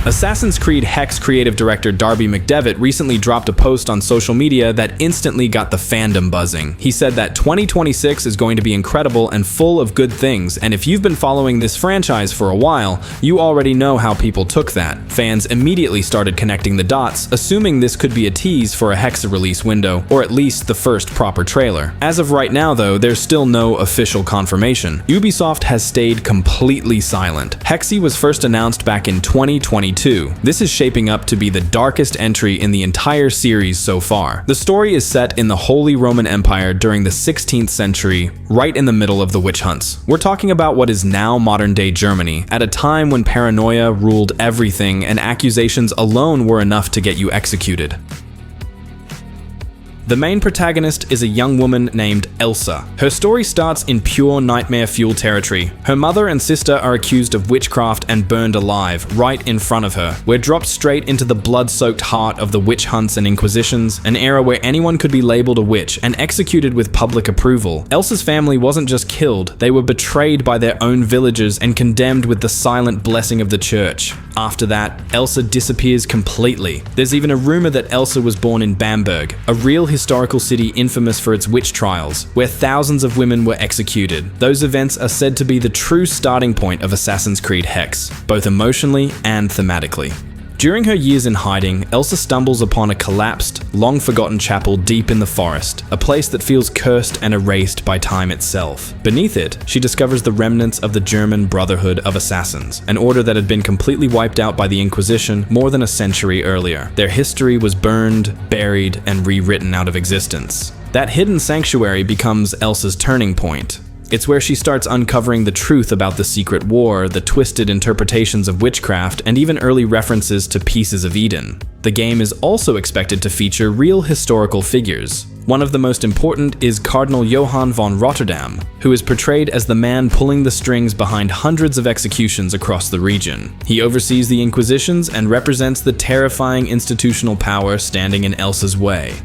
Assassin's Creed Hexe creative director Darby McDevitt recently dropped a post on social media that instantly got the fandom buzzing. He said that 2026 is going to be incredible and full of good things, and if you've been following this franchise for a while, you already know how people took that. Fans immediately started connecting the dots, assuming this could be a tease for a Hexe release window, or at least the first proper trailer. As of right now though, there's still no official confirmation. Ubisoft has stayed completely silent. Hexe was first announced back in 2022. This is shaping up to be the darkest entry in the entire series so far. The story is set in the Holy Roman Empire during the 16th century, right in the middle of the witch hunts. We're talking about what is now modern-day Germany, at a time when paranoia ruled everything and accusations alone were enough to get you executed. The main protagonist is a young woman named Elsa. Her story starts in pure nightmare fuel territory. Her mother and sister are accused of witchcraft and burned alive right in front of her. We're dropped straight into the blood-soaked heart of the witch hunts and inquisitions, an era where anyone could be labeled a witch and executed with public approval. Elsa's family wasn't just killed, they were betrayed by their own villagers and condemned with the silent blessing of the church. After that, Elsa disappears completely. There's even a rumor that Elsa was born in Bamberg, a real historical city infamous for its witch trials, where thousands of women were executed. Those events are said to be the true starting point of Assassin's Creed Hexe, both emotionally and thematically. During her years in hiding, Elsa stumbles upon a collapsed, long-forgotten chapel deep in the forest, a place that feels cursed and erased by time itself. Beneath it, she discovers the remnants of the German Brotherhood of Assassins, an order that had been completely wiped out by the Inquisition more than a century earlier. Their history was burned, buried, and rewritten out of existence. That hidden sanctuary becomes Elsa's turning point. It's where she starts uncovering the truth about the secret war, the twisted interpretations of witchcraft, and even early references to pieces of Eden. The game is also expected to feature real historical figures. One of the most important is Cardinal Johann von Rotterdam, who is portrayed as the man pulling the strings behind hundreds of executions across the region. He oversees the Inquisitions and represents the terrifying institutional power standing in Elsa's way.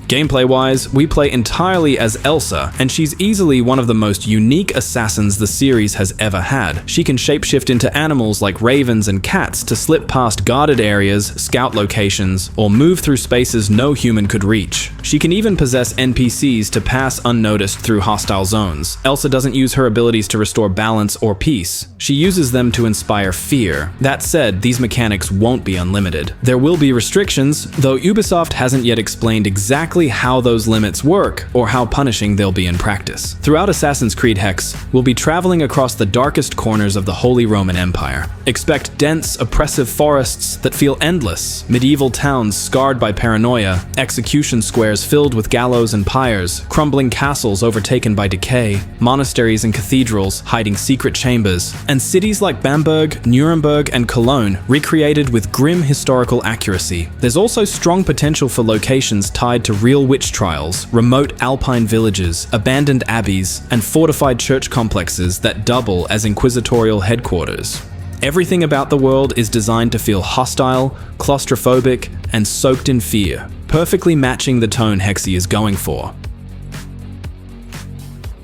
Gameplay-wise, we play entirely as Elsa, and she's easily one of the most unique assassins the series has ever had. She can shapeshift into animals like ravens and cats to slip past guarded areas, scout locations, or move through spaces no human could reach. She can even possess NPCs to pass unnoticed through hostile zones. Elsa doesn't use her abilities to restore balance or peace. She uses them to inspire fear. That said, these mechanics won't be unlimited. There will be restrictions, though Ubisoft hasn't yet explained exactly how those limits work or how punishing they'll be in practice. Throughout Assassin's Creed Hexe, we'll be traveling across the darkest corners of the Holy Roman Empire. Expect dense, oppressive forests that feel endless, medieval towns scarred by paranoia, execution squares filled with gallows and pyres, crumbling castles overtaken by decay, monasteries and cathedrals hiding secret chambers, and cities like Bamberg, Nuremberg, and Cologne recreated with grim historical accuracy. There's also strong potential for locations tied to real witch trials, remote alpine villages, abandoned abbeys, and fortified church complexes that double as inquisitorial headquarters. Everything about the world is designed to feel hostile, claustrophobic, and soaked in fear, perfectly matching the tone Hexe is going for.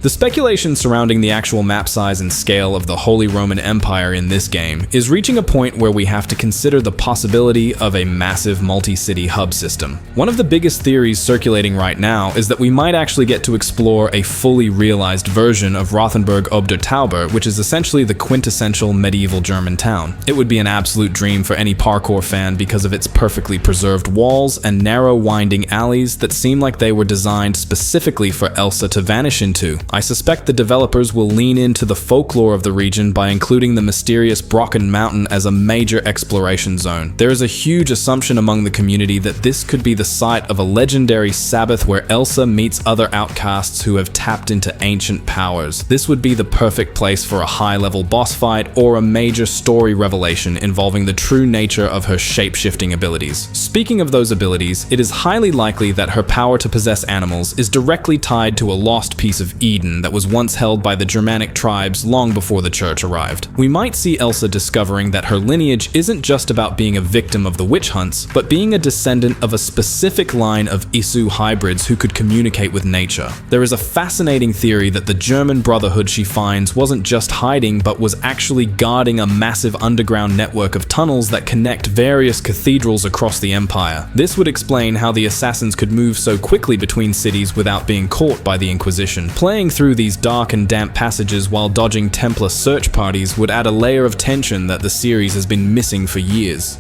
The speculation surrounding the actual map size and scale of the Holy Roman Empire in this game is reaching a point where we have to consider the possibility of a massive multi-city hub system. One of the biggest theories circulating right now is that we might actually get to explore a fully realized version of Rothenburg ob der Tauber, which is essentially the quintessential medieval German town. It would be an absolute dream for any parkour fan because of its perfectly preserved walls and narrow winding alleys that seem like they were designed specifically for Elsa to vanish into. I suspect the developers will lean into the folklore of the region by including the mysterious Brocken Mountain as a major exploration zone. There is a huge assumption among the community that this could be the site of a legendary Sabbath where Elsa meets other outcasts who have tapped into ancient powers. This would be the perfect place for a high-level boss fight or a major story revelation involving the true nature of her shape-shifting abilities. Speaking of those abilities, it is highly likely that her power to possess animals is directly tied to a lost piece of Eden. Eden that was once held by the Germanic tribes long before the church arrived. We might see Elsa discovering that her lineage isn't just about being a victim of the witch hunts, but being a descendant of a specific line of Isu hybrids who could communicate with nature. There is a fascinating theory that the German Brotherhood she finds wasn't just hiding, but was actually guarding a massive underground network of tunnels that connect various cathedrals across the empire. This would explain how the assassins could move so quickly between cities without being caught by the Inquisition. Playing through these dark and damp passages while dodging Templar search parties would add a layer of tension that the series has been missing for years.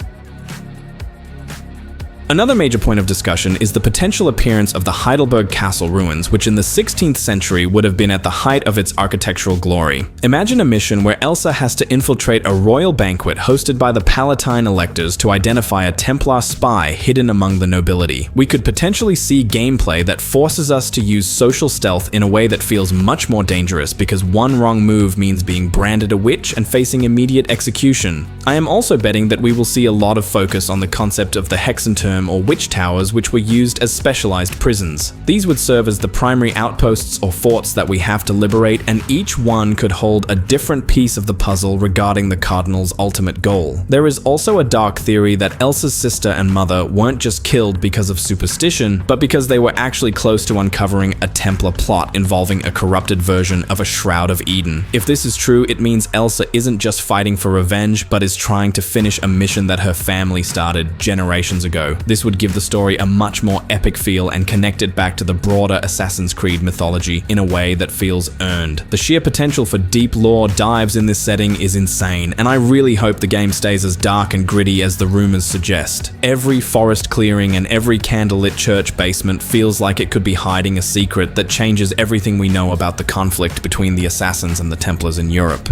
Another major point of discussion is the potential appearance of the Heidelberg Castle ruins, which in the 16th century would have been at the height of its architectural glory. Imagine a mission where Elsa has to infiltrate a royal banquet hosted by the Palatine electors to identify a Templar spy hidden among the nobility. We could potentially see gameplay that forces us to use social stealth in a way that feels much more dangerous, because one wrong move means being branded a witch and facing immediate execution. I am also betting that we will see a lot of focus on the concept of the Hexen term or witch towers, which were used as specialized prisons. These would serve as the primary outposts or forts that we have to liberate, and each one could hold a different piece of the puzzle regarding the Cardinal's ultimate goal. There is also a dark theory that Elsa's sister and mother weren't just killed because of superstition, but because they were actually close to uncovering a Templar plot involving a corrupted version of a Shroud of Eden. If this is true, it means Elsa isn't just fighting for revenge, but is trying to finish a mission that her family started generations ago. This would give the story a much more epic feel and connect it back to the broader Assassin's Creed mythology in a way that feels earned. The sheer potential for deep lore dives in this setting is insane, and I really hope the game stays as dark and gritty as the rumors suggest. Every forest clearing and every candlelit church basement feels like it could be hiding a secret that changes everything we know about the conflict between the Assassins and the Templars in Europe.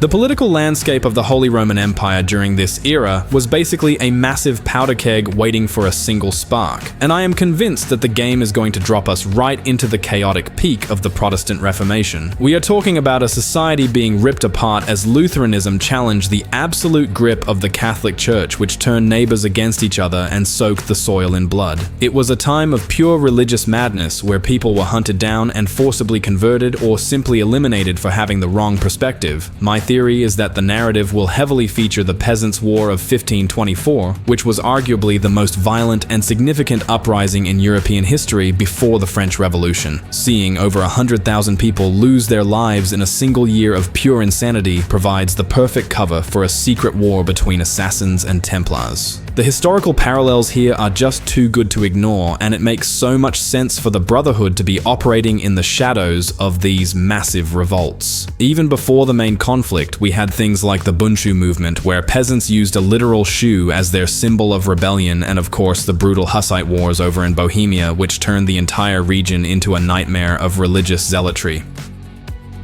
The political landscape of the Holy Roman Empire during this era was basically a massive powder keg waiting for a single spark, and I am convinced that the game is going to drop us right into the chaotic peak of the Protestant Reformation. We are talking about a society being ripped apart as Lutheranism challenged the absolute grip of the Catholic Church, which turned neighbors against each other and soaked the soil in blood. It was a time of pure religious madness where people were hunted down and forcibly converted or simply eliminated for having the wrong perspective. My theory is that the narrative will heavily feature the Peasants' War of 1524, which was arguably the most violent and significant uprising in European history before the French Revolution. Seeing over 100,000 people lose their lives in a single year of pure insanity provides the perfect cover for a secret war between assassins and Templars. The historical parallels here are just too good to ignore, and it makes so much sense for the Brotherhood to be operating in the shadows of these massive revolts. Even before the main conflict, we had things like the Bundschuh movement, where peasants used a literal shoe as their symbol of rebellion, and of course the brutal Hussite wars over in Bohemia, which turned the entire region into a nightmare of religious zealotry.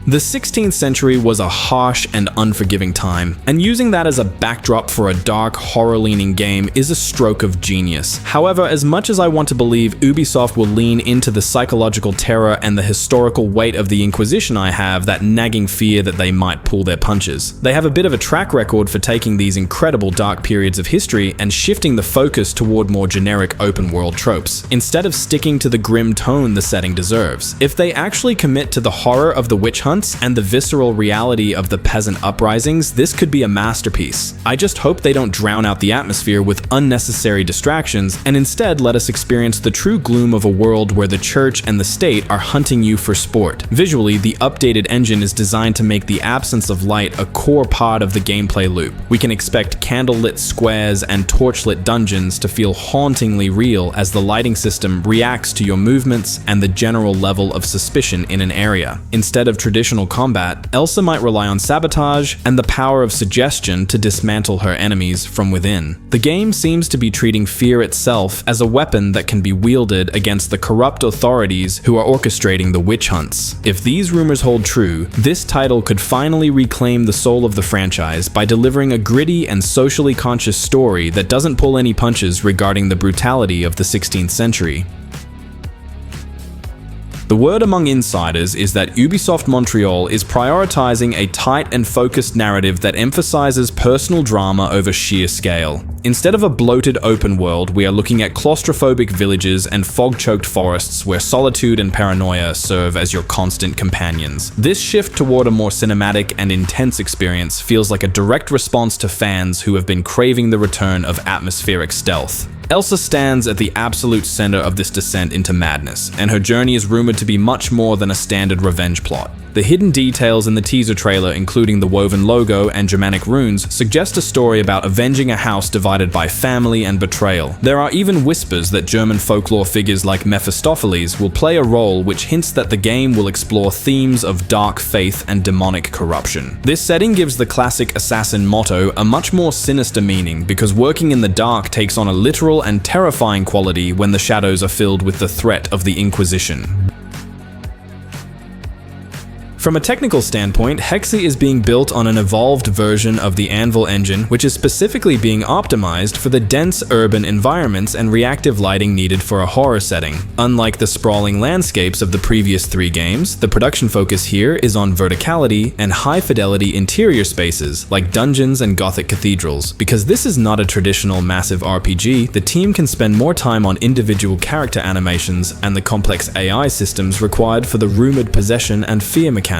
The 16th century was a harsh and unforgiving time, and using that as a backdrop for a dark, horror-leaning game is a stroke of genius. However, as much as I want to believe Ubisoft will lean into the psychological terror and the historical weight of the Inquisition, I have that nagging fear that they might pull their punches. They have a bit of a track record for taking these incredible dark periods of history and shifting the focus toward more generic open-world tropes, instead of sticking to the grim tone the setting deserves. If they actually commit to the horror of the witch hunts and the visceral reality of the peasant uprisings, this could be a masterpiece. I just hope they don't drown out the atmosphere with unnecessary distractions and instead let us experience the true gloom of a world where the church and the state are hunting you for sport. Visually, the updated engine is designed to make the absence of light a core part of the gameplay loop. We can expect candlelit squares and torchlit dungeons to feel hauntingly real as the lighting system reacts to your movements and the general level of suspicion in an area. Instead of traditional combat, Elsa might rely on sabotage and the power of suggestion to dismantle her enemies from within. The game seems to be treating fear itself as a weapon that can be wielded against the corrupt authorities who are orchestrating the witch hunts. If these rumors hold true, this title could finally reclaim the soul of the franchise by delivering a gritty and socially conscious story that doesn't pull any punches regarding the brutality of the 16th century. The word among insiders is that Ubisoft Montreal is prioritizing a tight and focused narrative that emphasizes personal drama over sheer scale. Instead of a bloated open world, we are looking at claustrophobic villages and fog-choked forests where solitude and paranoia serve as your constant companions. This shift toward a more cinematic and intense experience feels like a direct response to fans who have been craving the return of atmospheric stealth. Elsa stands at the absolute center of this descent into madness, and her journey is rumored to be much more than a standard revenge plot. The hidden details in the teaser trailer, including the woven logo and Germanic runes, suggest a story about avenging a house divided by family and betrayal. There are even whispers that German folklore figures like Mephistopheles will play a role, which hints that the game will explore themes of dark faith and demonic corruption. This setting gives the classic assassin motto a much more sinister meaning, because working in the dark takes on a literal and terrifying quality when the shadows are filled with the threat of the Inquisition. From a technical standpoint, Hexe is being built on an evolved version of the Anvil engine, which is specifically being optimized for the dense urban environments and reactive lighting needed for a horror setting. Unlike the sprawling landscapes of the previous 3 games, the production focus here is on verticality and high-fidelity interior spaces, like dungeons and Gothic cathedrals. Because this is not a traditional massive RPG, the team can spend more time on individual character animations and the complex AI systems required for the rumored possession and fear mechanics.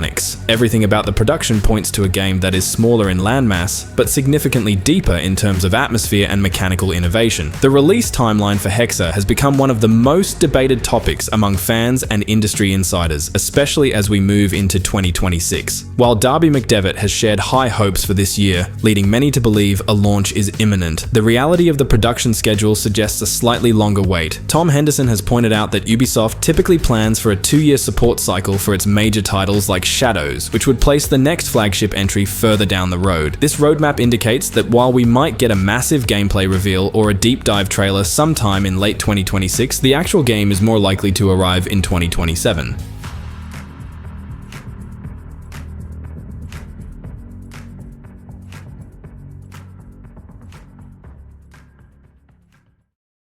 Everything about the production points to a game that is smaller in landmass, but significantly deeper in terms of atmosphere and mechanical innovation. The release timeline for Hexe has become one of the most debated topics among fans and industry insiders, especially as we move into 2026. While Darby McDevitt has shared high hopes for this year, leading many to believe a launch is imminent, the reality of the production schedule suggests a slightly longer wait. Tom Henderson has pointed out that Ubisoft typically plans for a 2-year support cycle for its major titles like Shadows, which would place the next flagship entry further down the road. This roadmap indicates that while we might get a massive gameplay reveal or a deep dive trailer sometime in late 2026, the actual game is more likely to arrive in 2027.